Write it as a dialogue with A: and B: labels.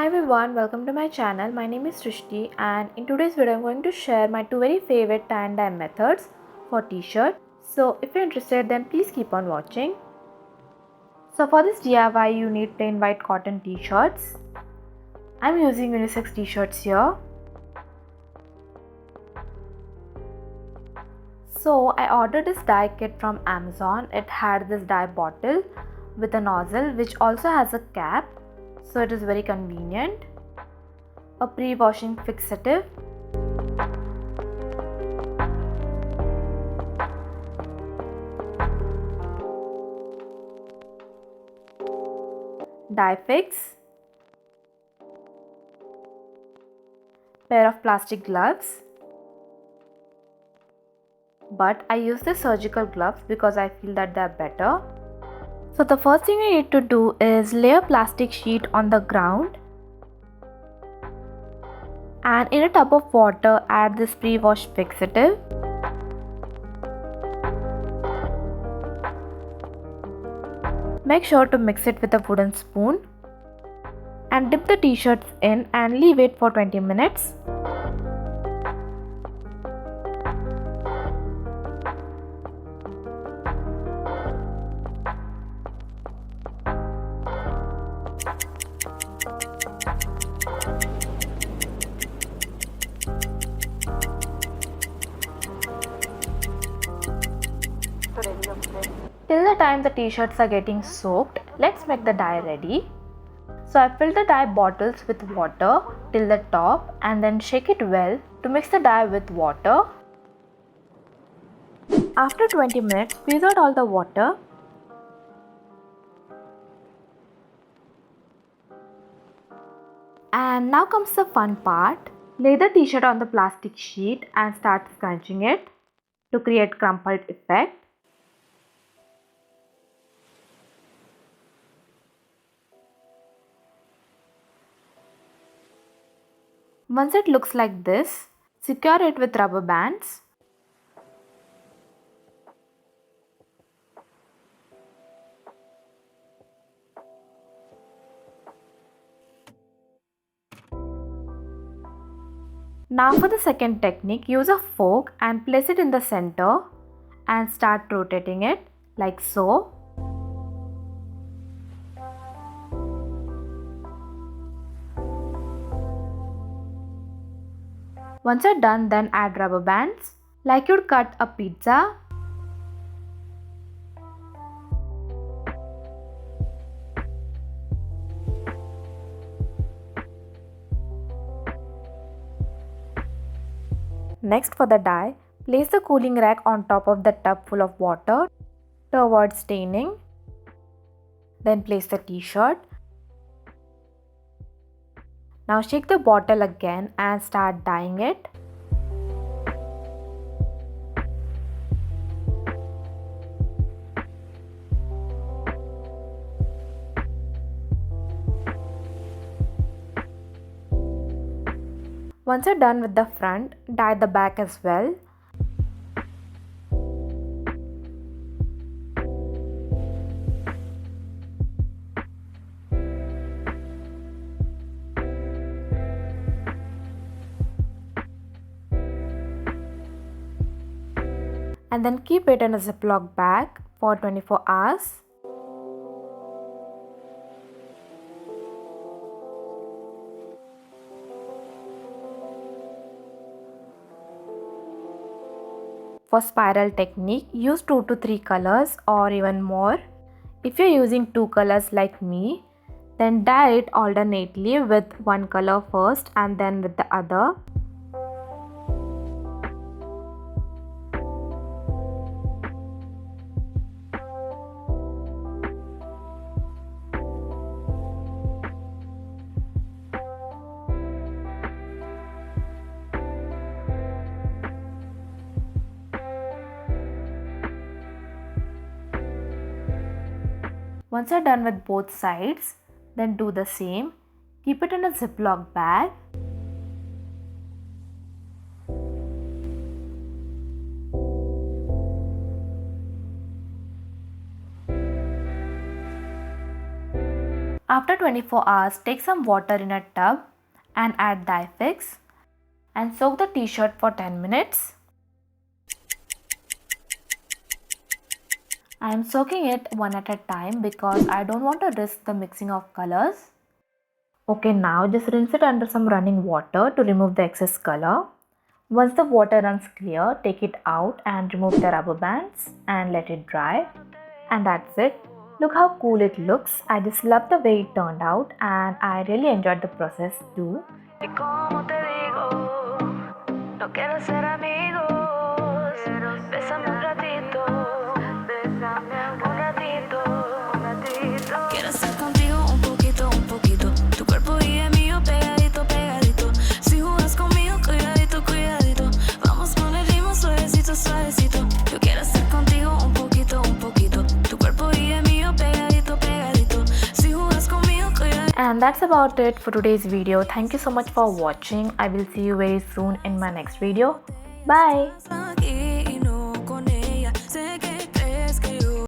A: Hi everyone, welcome to my channel. My name is Srishti and in today's video I'm going to share my two very favorite tie and dye methods for t-shirt. So if you're interested then please keep on watching. So for this DIY you need plain white cotton t-shirts. I'm using unisex t-shirts here. So I ordered this dye kit from Amazon. It had this dye bottle with a nozzle which also has a cap. So it is very convenient. A pre-washing fixative, dye fix, pair of plastic gloves, but I use the surgical gloves because I feel that they are better. So the first thing you need to do is lay a plastic sheet on the ground and in a tub of water add this pre-washed fixative. Make sure to mix it with a wooden spoon and dip the t-shirts in and leave it for 20 minutes. Till the time the t-shirts are getting soaked, let's make the dye ready. So I fill the dye bottles with water till the top and then shake it well to mix the dye with water. After 20 minutes, squeeze out all the water. And now comes the fun part. Lay the t-shirt on the plastic sheet and start scrunching it to create crumpled effect. Once it looks like this, secure it with rubber bands. Now for the second technique, use a fork and place it in the center and start rotating it like so. Once you're done, then add rubber bands like you'd cut a pizza. Next for the dye, place the cooling rack on top of the tub full of water to avoid staining. Then place the t-shirt. Now shake the bottle again and start dyeing it. Once you're done with the front, dye the back as well. And then keep it in a Ziploc bag for 24 hours. For spiral technique, use 2 to 3 colors or even more. If you're using 2 colors like me, then dye it alternately with one color first and then with the other. Once you're done with both sides, then do the same. Keep it in a Ziploc bag. After 24 hours, take some water in a tub and add dye fix and soak the t-shirt for 10 minutes. I am soaking it one at a time because I don't want to risk the mixing of colors. Okay, now just rinse it under some running water to remove the excess color. Once the water runs clear, take it out and remove the rubber bands and let it dry. And that's it. Look how cool it looks. I just love the way it turned out and I really enjoyed the process too. And that's about it for today's video. Thank you so much for watching. I will see you very soon in my next video. Bye.